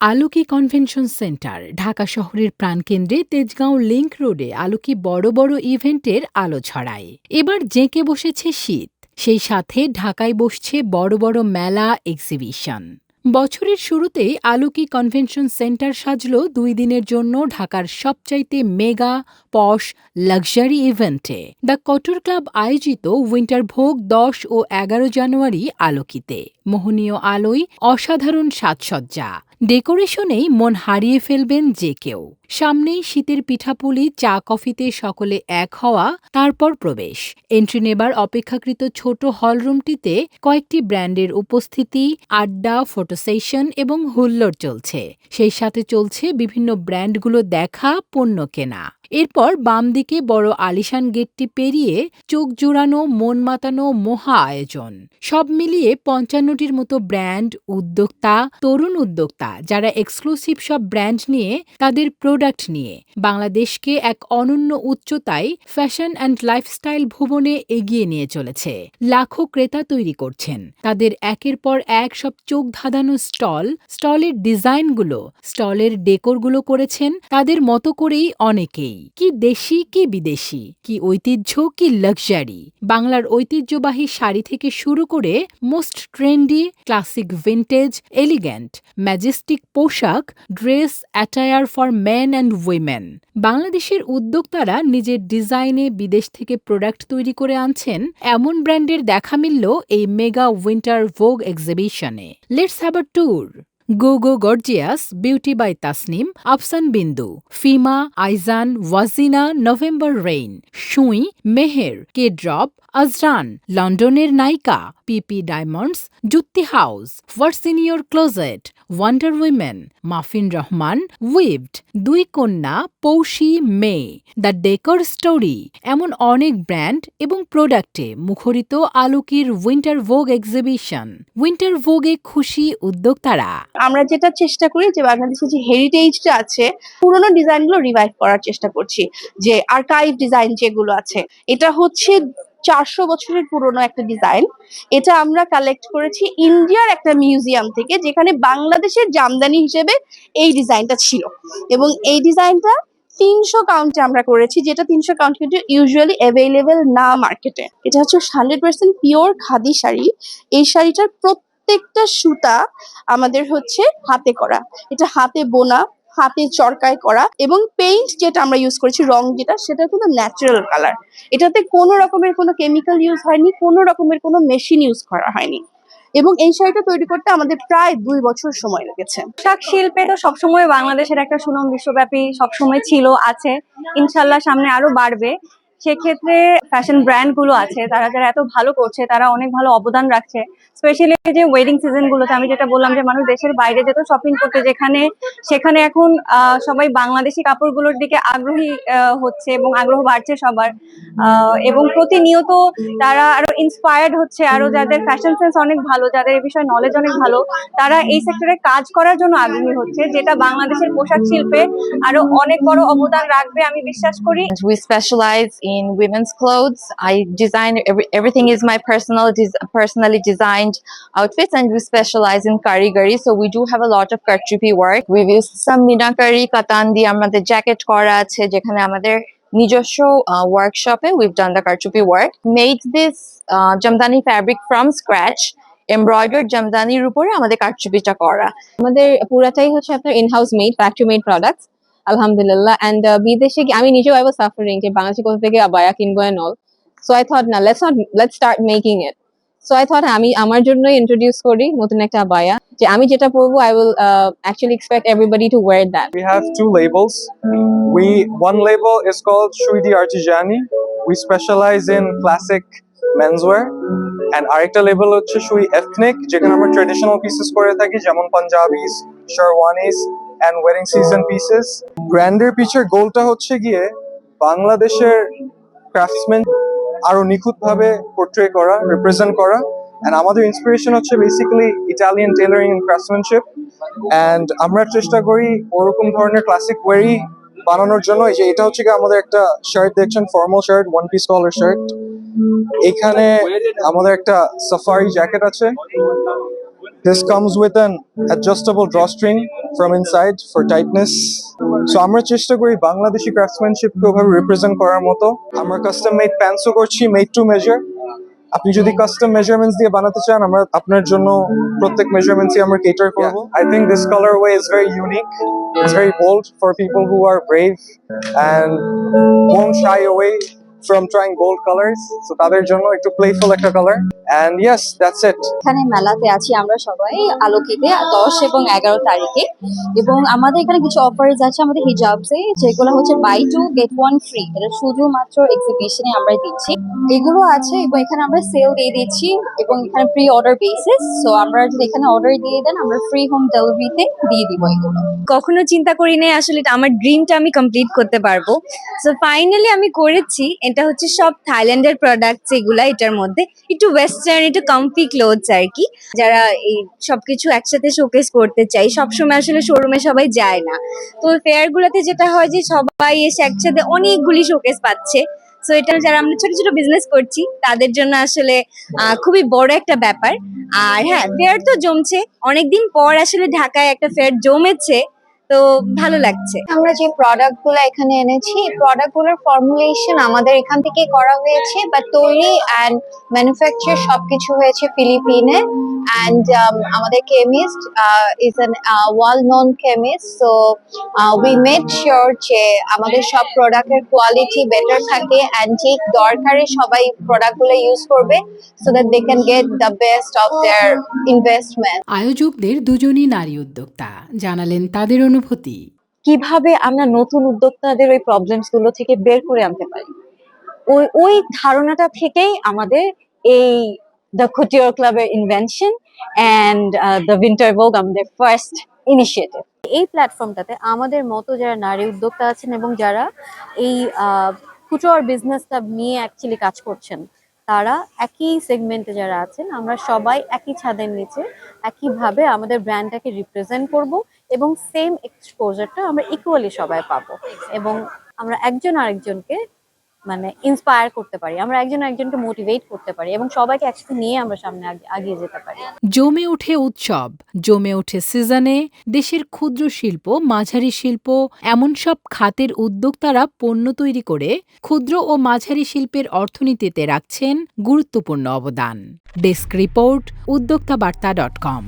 আলোকি convention centre Dhaka শহরের প্রাণকেন্দ্রে Tejgaon link রোডে আলোকি বড় বড় ইভেন্টের আলো ছড়ায়। এবার জেঁকে বসেছে শীত, সেই সাথে ঢাকায় বসছে বড় বড় মেলা, এক্সিবিশন। বছরের শুরুতেই আলোকি কনভেনশন সেন্টার সাজল 2 দিনের জন্য ঢাকার সবচাইতে মেগা পশ লাক্সারি ইভেন্টে। দ্য কটর ক্লাব আয়োজিত উইন্টার ভোগ 10 ও 11 জানুয়ারি আলোকিতে। মোহনীয় আলোয় অসাধারণ সাজসজ্জা, ডেকোরেশনেই মন হারিয়ে ফেলবেন যে কেউ। সামনেই শীতের পিঠাপুলি, চা কফিতে সকলে এক হওয়া, তারপর প্রবেশ। এন্ট্রি নেবার অপেক্ষাকৃত ছোট হলরুমটিতে কয়েকটি ব্র্যান্ডের উপস্থিতি, আড্ডা, ফটো সেশন এবং হুল্লোড় চলছে। সেই সাথে চলছে বিভিন্ন ব্র্যান্ডগুলো দেখা, পণ্য কেনা। এরপর বাম দিকে বড় আলিশান গেটটি পেরিয়ে চোখ জুড়ানো, মন মাতানো মহা আয়োজন। সব মিলিয়ে 55টির মতো ব্র্যান্ড, উদ্যোক্তা, তরুণ উদ্যোক্তা যারা এক্সক্লুসিভ সব ব্র্যান্ড নিয়ে, তাদের প্রোডাক্ট নিয়ে বাংলাদেশকে এক অনন্য উচ্চতায় ফ্যাশন অ্যান্ড লাইফস্টাইল ভুবনে এগিয়ে নিয়ে চলেছে। লাখো ক্রেতা তৈরি করছেন তাদের একের পর এক সব চোখ ধাঁধানো স্টল, স্টলের ডিজাইনগুলো, স্টলের ডেকোরগুলো করেছেন তাদের মতো করেই অনেকেই। কি দেশি, কি বিদেশি, কি ঐতিহ্য, কি লাক্সারি। বাংলার ঐতিহ্যবাহী শাড়ি থেকে শুরু করে most trendy, classic, vintage, elegant, majestic পোশাক, dress, attire for men and women. বাংলাদেশের উদ্যোক্তারা নিজের ডিজাইনে বিদেশ থেকে প্রোডাক্ট তৈরি করে আনছেন। এমন ব্র্যান্ডের দেখা মিলল এই মেগা উইন্টার ভোগ এক্সিবিশনে। Let's have a tour. Go go gorgeous, beauty by Tasnim, Afsan Bindu, Fima, আইজান, ওয়াজিনা, November rain, সুই, মেহের, কে ড্রপ, আজরান, লন্ডনের নায়িকা, PP diamonds, Jutti house, what's in your closet, wonder women, Mafin Rahman, weaved, 2 Kanya, Poushi, মে, দ্য ডেকর স্টোরি। এমন অনেক ব্র্যান্ড এবং প্রোডাক্টে মুখরিত আলোকির উইন্টার ভোগ এক্সিবিশন। উইন্টার ভোগে খুশি উদ্যোক্তারা। আমরা যেটা চেষ্টা করি যে বাংলাদেশের যে হেরিটেজটা আছে, পুরোনো ডিজাইনগুলো রিভাইভ করার চেষ্টা করছি। যে আর্কাইভ ডিজাইন যেগুলো আছে, এটা হচ্ছে 400 বছরের পুরনো একটা ডিজাইন। এটা আমরা কালেক্ট করেছি ইন্ডিয়ার একটা মিউজিয়াম থেকে, যেখানে বাংলাদেশের জামদানি হিসেবে এই ডিজাইনটা ছিল। এবং এই ডিজাইনটা 300 কাউন্টে আমরা করেছি, যেটা 300 কাউন্ট কিন্তু ইউজুয়ালি অ্যাভেলেবেল না মার্কেটে। এটা হচ্ছে 100% পিওর খাদি শাড়ি। এই শাড়িটার প্রত্যেকটা সুতা আমাদের হচ্ছে হাতে করা, এটা হাতে বোনা, হাতে চরকায় করা। এবং পেইন্ট যেটা আমরা ইউজ করেছি, রং যেটা, সেটা কিন্তু ন্যাচারাল কালার। এটাতে কোনো রকমের কোনো কেমিক্যাল ইউজ হয়নি, কোনো রকমের কোনো মেশিন ইউজ করা হয়নি। এবং এই শাড়িটা তৈরি করতে আমাদের প্রায় 2 বছর সময় লেগেছে। পোশাক শিল্পে তো সবসময় বাংলাদেশের একটা সুনাম বিশ্বব্যাপী সবসময় ছিল, আছে, ইনশাল্লাহ সামনে আরো বাড়বে। সেক্ষেত্রে ফ্যাশন ব্র্যান্ড গুলো আছে, তারা যারা এত ভালো করছে, তারা অনেক ভালো অবদান রাখছে। স্পেশালি যে ওয়েডিং সিজন গুলোতে আমি যেটা বললাম যে মানুষ দেশের বাইরে যেত শপিং করতে, সেখানে এখন সবাই বাংলাদেশি কাপড়গুলোর দিকে আগ্রহী হচ্ছে এবং আগ্রহ বাড়ছে সবার। এবং প্রতিনিয়ত তারা আরো ইন্সপায়ার্ড হচ্ছে, আরো যাদের ফ্যাশন সেন্স অনেক ভালো, যাদের এই বিষয়ে নলেজ অনেক ভালো, তারা এই সেক্টরে কাজ করার জন্য আগ্রহী হচ্ছে, যেটা বাংলাদেশের পোশাক শিল্পে আরো অনেক বড় অবদান রাখবে আমি বিশ্বাস করি। We specialize in women's clothes. I design everything is my personally designed outfits, and we specialize in karigari. So we do have a lot of karchupi work. We've used some minakari katan দিয়ে আমাদের jacket করা আছে, যেখানে আমাদের নিজস্ব ওয়ার্কশপে we've done the karchupi work. Made this jamdani fabric from scratch. Embroidered জামদানির উপরে আমাদের কারচুপিটা করা। আমাদের পুরাটাই হচ্ছে আপনার in house made, factory made products, আলহামদুলিল্লাহ। এন্ড বিদেশে আমি নিজেও আই ওয়াজ সাফারিং যে বাংলাদেশে কোথা থেকে আবায়া কিনবো and all. So I thought না, let's start making it. So I thought আমি আমার জন্যই ইন্ট্রোডিউস করি নতুন একটা আবায়া, যে আমি যেটা পরবো I will actually expect everybody to wear that. We have 2 labels. One label is called Shuidi Artijani. We specialize in classic menswear. And আরেকটা লেভেল হচ্ছে সুই এথনিক, যেখানে আমরা ট্রেডিশনাল পিসেস করে থাকি, যেমন panjabis, sherwanis and wedding season pieces. ব্র্যান্ডের পিছের গোলটা হচ্ছে গিয়ে বাংলাদেশের ক্রাফটসম্যান আরো নিখুঁতভাবে পোর্ট্রে করা, রিপ্রেজেন্ট করা। এন্ড আমাদের ইন্সপিরেশন হচ্ছে basically Italian tailoring and craftsmanship. And আমরা চেষ্টা করি ওরকম ধরনের ক্লাসিক ওয়ারি বানানোর জন্য। এই যে এটা হচ্ছে কি আমাদের একটা শার্ট দেখছেন, formal shirt, 1 piece collar shirt. এখানে আমাদের একটা সাফারি জ্যাকেট আছে। This comes with an adjustable drawstring from inside for tightness. So আমরা চেষ্টা করি বাংলাদেশি ক্রাফটসম্যানশিপকে ওভাবে রিপ্রেজেন্ট করার মতো। আমরা কাস্টম মেড প্যান্টসও করছি, মেড টু মেজার। আপনি যদি কাস্টম মেজারমেন্টস দিয়ে বানাতে চান, আমরা আপনার জন্য প্রত্যেক মেজারমেন্টসই আমরা কেটার করব। I think this colorway is very unique. It's very bold for people who are brave and won't shy away from trying bold colors. So তাদের জন্য একটু playful একটা color. And yes, that's it. এখানে মেলাতে আছি আমরা সবাই আলোকিতে 10 এবং 11 তারিখে, এবং আমাদের এখানে কিছু অফার্স আছে আমাদের হিজাবসে, যেগুলো হচ্ছে বাই 2 গেট 1 ফ্রি। এটা শুধুমাত্র এক্সিবিশনে আমরা দিচ্ছি, এগুলো আছে। এবং এখানে আমরা সেল দিয়ে দিচ্ছি এবং এখানে প্রি অর্ডার বেসিস। সো আমরা যদি এখানে অর্ডার দিয়ে দেন, আমরা ফ্রি হোম ডেলিভারিতে দিয়ে দিব এগুলো। কখনো চিন্তা করি নাই আসলে এটা আমার ড্রিমটা আমি কমপ্লিট করতে পারবো। সো ফাইনালি আমি করেছি। এটা হচ্ছে সব থাইল্যান্ডের প্রোডাক্টস এগুলা, এটার মধ্যে একটু ওয়েস্টার্ন, একটু কমফি ক্লোথস আর কি। যারা এই সবকিছু একসাথে শোকেস করতে চাই, সবসময় আসলে শোরুমে সবাই যায় না, তো ফেয়ার গুলাতে যেটা হয় যে সবাই এসে একসাথে অনেকগুলি শোকেস পাচ্ছে। সো এটা যারা আমরা ছোট ছোট বিজনেস করছি তাদের জন্য আসলে খুবই বড় একটা ব্যাপার। আর হ্যাঁ, ফেয়ার তো জমছে, অনেকদিন পর আসলে ঢাকায় একটা ফেয়ার জমেছে, তো ভালো লাগছে। আমরা যে প্রোডাক্ট গুলো এখানে এনেছি, এই প্রোডাক্ট গুলোর ফর্মুলেশন আমাদের এখান থেকে করা হয়েছে, বাট তৈরি অ্যান্ড ম্যানুফ্যাকচার সবকিছু হয়েছে ফিলিপিনে। অ্যান্ড আমাদের chemist is an well known chemist, so we made sure যে আমাদের সব প্রোডাক্টের কোয়ালিটি বেটার থাকে অ্যান্ড যে দরকারে সবাই প্রোডাক্ট গুলো ইউজ করবে, so that they can get the best of their investment. আয়োজকদের দুজনই নারী উদ্যোক্তা, জানালেন তাদের অনুভূতি। কিভাবে আমরা নতুন উদ্যোক্তাদের ওই প্রবলেমস গুলো থেকে বের করে আনতে পারি, ওই ধারণাটা থেকেই আমাদের এই দ্য কুটিওর ক্লাবের ইনভেনশন অ্যান্ড দ্য উইন্টার ভোগ আমাদের ফার্স্ট ইনিশিয়েটিভ। এই প্ল্যাটফর্মটাতে আমাদের মতো যারা নারী উদ্যোক্তা আছেন এবং যারা এই কুটোর বিজনেসটা নিয়ে অ্যাকচুয়ালি কাজ করছেন, তারা একই সেগমেন্টে যারা আছেন, আমরা সবাই একই ছাদের নিচে একইভাবে আমাদের ব্র্যান্ডটাকে রিপ্রেজেন্ট করব এবং সেম এক্সপোজারটা আমরা ইকুয়ালি সবাই পাবো, এবং আমরা একজন আরেকজনকে মানে ইন্সপায়ার করতে পারি, আমরা একজন আরেকজনকে মোটিভেট করতে পারি এবং সবাইকে একসাথে নিয়ে আমরা সামনে এগিয়ে যেতে পারি। জমে ওঠে উৎসব, জমে ওঠে সিজনে। দেশের ক্ষুদ্র শিল্প, মাঝারি শিল্প, এমন সব খাতের উদ্যোক্তারা পণ্য তৈরি করে ক্ষুদ্র ও মাঝারি শিল্পের অর্থনীতিতে রাখছেন গুরুত্বপূর্ণ অবদান। Desk report, উদ্যোক্তাবার্তা.com।